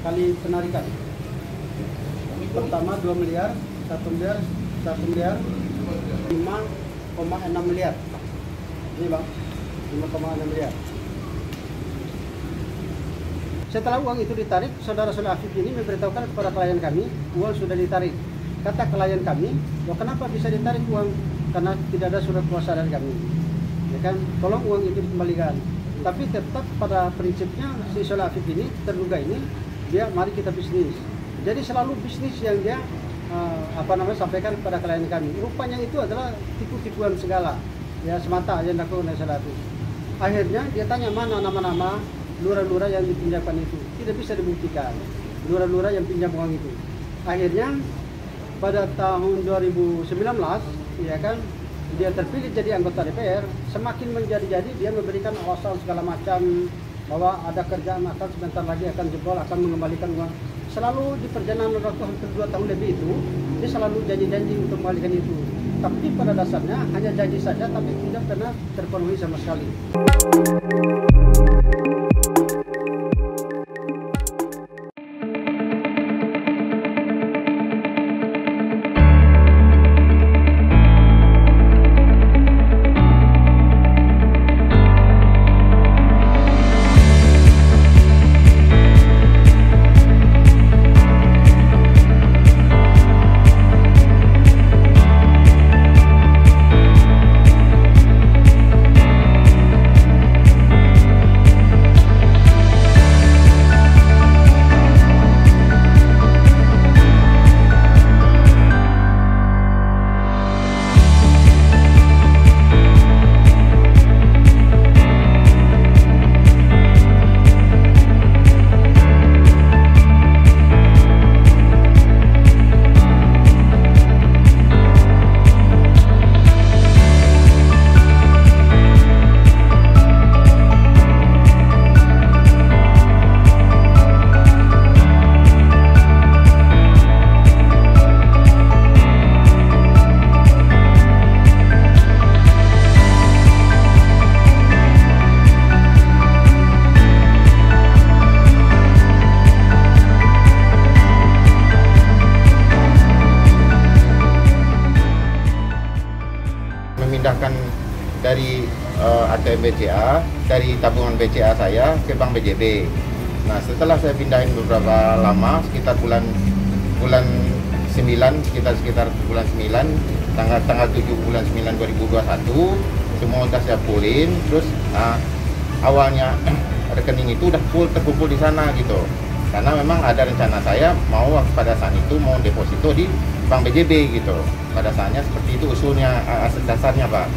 kali penarikan. Pertama 2 miliar, 1 miliar, 1 miliar, 5,6 miliar. Ini bang, 5,6 miliar. Setelah uang itu ditarik, saudara-saudara Afif ini memberitahukan kepada klien kami, uang sudah ditarik. Kata klien kami, loh kenapa bisa ditarik uang? Karena tidak ada surat kuasa dari kami. Ya kan, tolong uang itu dikembalikan. Tapi tetap pada prinsipnya si saudara Afif ini, terduga ini, dia mari kita bisnis. Jadi selalu bisnis yang dia sampaikan kepada klien kami. Rupanya itu adalah tipu-tipuan segala. Ya semata yang dilakukan oleh saudara Afif. Akhirnya dia tanya mana nama-nama lurah-lurah yang dipinjamkan itu. Tidak bisa dibuktikan lurah-lurah yang pinjam uang itu. Akhirnya pada tahun 2019 ya kan, dia terpilih jadi anggota DPR. Semakin menjadi-jadi dia memberikan alasan segala macam bahwa ada kerjaan akan sebentar lagi akan jebol, akan mengembalikan uang. Selalu di perjalanan waktu hampir 2 tahun lebih itu dia selalu janji-janji untuk mengembalikan itu. Tapi pada dasarnya hanya janji saja, tapi tidak pernah terpenuhi sama sekali. Memindahkan dari ATM BCA, dari tabungan BCA saya ke Bank BJB. Nah, setelah saya pindahin beberapa lama, sekitar bulan 9, sekitar bulan 9, tanggal 7 bulan 9 2021, semua udah saya fullin. Terus awalnya rekening itu udah terkumpul di sana gitu. Karena memang ada rencana saya mau pada saat itu mau deposito di Bank BJB gitu. Pada saatnya seperti itu usulnya, aset dasarnya Pak.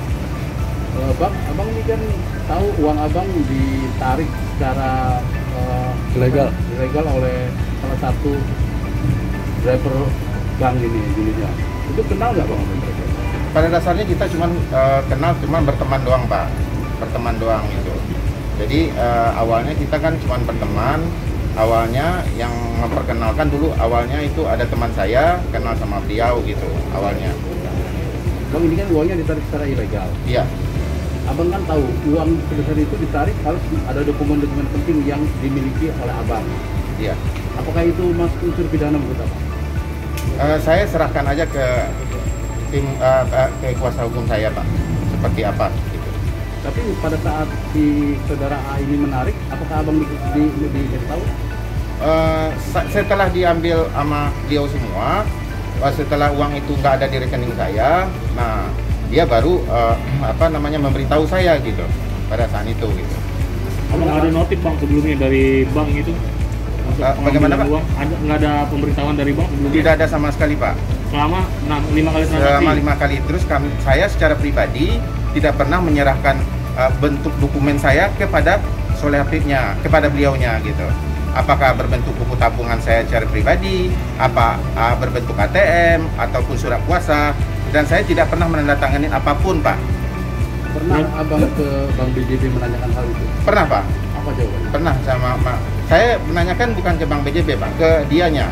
Bang, abang ini kan tahu uang abang ditarik secara ilegal oleh salah satu driver bank ini dulunya. Itu kenal nggak bang? Pada dasarnya kita kenal berteman doang Pak, berteman doang itu. Jadi awalnya kita kan cuma berteman. Awalnya yang memperkenalkan dulu awalnya itu ada teman saya kenal sama beliau gitu awalnya. Bang, ini kan uangnya ditarik secara ilegal. Iya. Abang kan tahu uang sebesar itu ditarik harus ada dokumen-dokumen penting yang dimiliki oleh abang. Iya. Apakah itu masuk unsur pidana menurut abang? Saya serahkan aja ke tim ke kuasa hukum saya Pak. Seperti apa gitu. Tapi pada saat si saudara A ini menarik, apakah abang dikasih tahu? Setelah diambil sama beliau semua, setelah uang itu nggak ada di rekening saya, nah dia baru memberitahu saya gitu pada saat itu gitu. Abang ada notif bang sebelumnya dari bank itu? Bagaimana Pak? Nggak ada pemberitahuan dari bank sebelumnya? Tidak ada sama sekali Pak. Selama 5 kali transaksi? Selama 5 kali. Terus saya secara pribadi tidak pernah menyerahkan bentuk dokumen saya kepada Soleh Afifnya, kepada beliaunya gitu. Apakah berbentuk buku tabungan saya secara pribadi, berbentuk ATM ataupun surat kuasa, dan saya tidak pernah menandatangani apapun Pak. Pernah abang ke Bank BJB menanyakan hal itu? Pernah Pak. Apa jawabannya? Pernah saya menanyakan bukan ke Bank BJB Pak, ke dianya,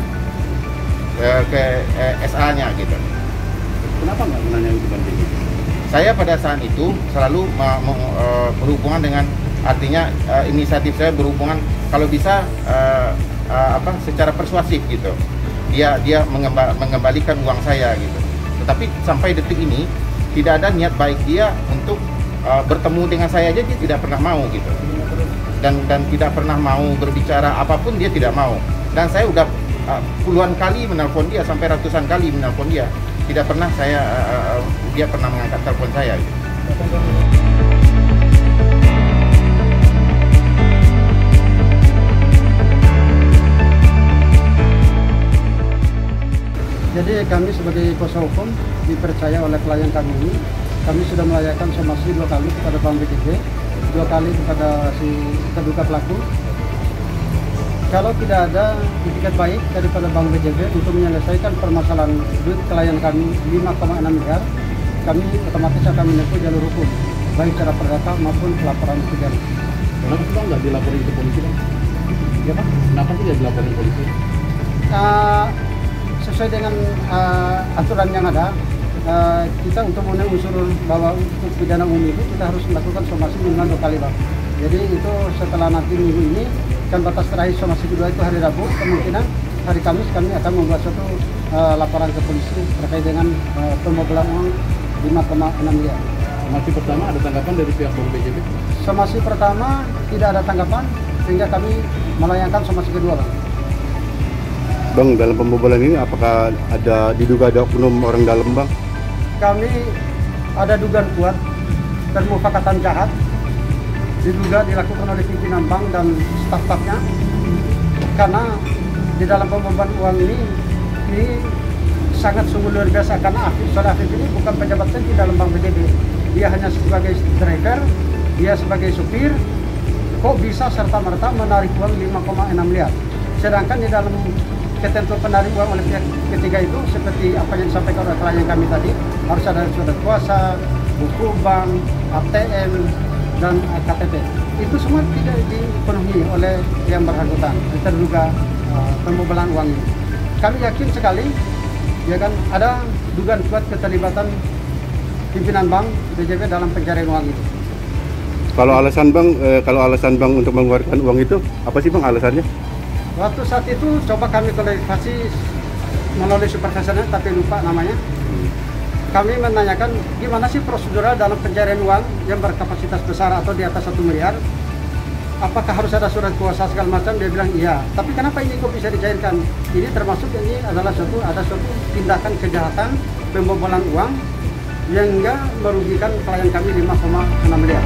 ke SA-nya gitu. Kenapa nggak menanyakan ke Bank BJB? Saya pada saat itu selalu berhubungan dengan, artinya inisiatif saya berhubungan kalau bisa secara persuasif gitu. Dia mengembalikan uang saya gitu. Tetapi sampai detik ini tidak ada niat baik dia untuk bertemu dengan saya aja, dia tidak pernah mau gitu. Dan tidak pernah mau berbicara apapun, dia tidak mau. Dan saya udah puluhan kali menelpon dia, sampai ratusan kali menelpon dia. Tidak pernah dia pernah mengangkat telepon saya gitu. Jadi kami sebagai kuasa hukum dipercaya oleh klien kami ini, kami sudah melayangkan somasi 2 kali kepada Bank BJB, 2 kali kepada si terduga pelaku. Kalau tidak ada itikat baik daripada Bank BJB untuk menyelesaikan permasalahan duit klien kami 5,6 miliar, kami otomatis akan menempuh jalur hukum, baik secara perdata maupun pelaporan pidana. Kenapa sih Bang nggak dilaporin ke polisi Bang? Ya Pak? Kenapa sih nggak dilaporin ke polisi? Sesuai dengan aturan yang ada, kita untuk memenuhi unsur bahwa untuk pidana umum itu kita harus melakukan somasi minimal 2 kali Bang. Jadi itu setelah nanti minggu ini kan batas terakhir somasi kedua itu hari Rabu, kemungkinan hari Kamis kami akan membuat suatu laporan ke polisi terkait dengan pembobolan uang 5,6 miliar. Somasi pertama ada tanggapan dari pihak Bank BJB? Somasi pertama tidak ada tanggapan sehingga kami melayangkan somasi kedua Bang. Bang, dalam pembobolan ini apakah diduga ada oknum orang dalam Bang? Kami ada dugaan kuat dan mufakatan jahat diduga dilakukan oleh pimpinan bank dan staf-stafnya, karena di dalam pembobolan uang ini sangat sungguh luar biasa, karena Saudara Afif ini bukan pejabat tinggi dalam Bank BJB. Dia hanya sebagai driver, dia sebagai supir, kok bisa serta-merta menarik uang 5,6 miliar. Sedangkan di dalam ketentuan penarik uang oleh pihak ketiga itu seperti apa yang disampaikan oleh klien kami tadi, harus ada surat kuasa, buku bank, ATM, dan KTP. Itu semua tidak dipenuhi oleh yang bersangkutan terduga pembobolan uang ini. Kami yakin sekali, ya kan, ada dugaan kuat keterlibatan pimpinan bank BJB dalam pencarian uang itu. Kalau alasan Bang untuk mengeluarkan uang itu apa sih Bang alasannya? Waktu saat itu coba kami klarifikasi melalui supervisornya, tapi lupa namanya. Kami menanyakan gimana sih prosedural dalam pencarian uang yang berkapasitas besar atau di atas 1 miliar. Apakah harus ada surat kuasa segala macam? Dia bilang iya. Tapi kenapa ini kok bisa dicairkan? Ini termasuk ini adalah suatu tindakan kejahatan pembobolan uang yang enggak merugikan klien kami 5,6 miliar.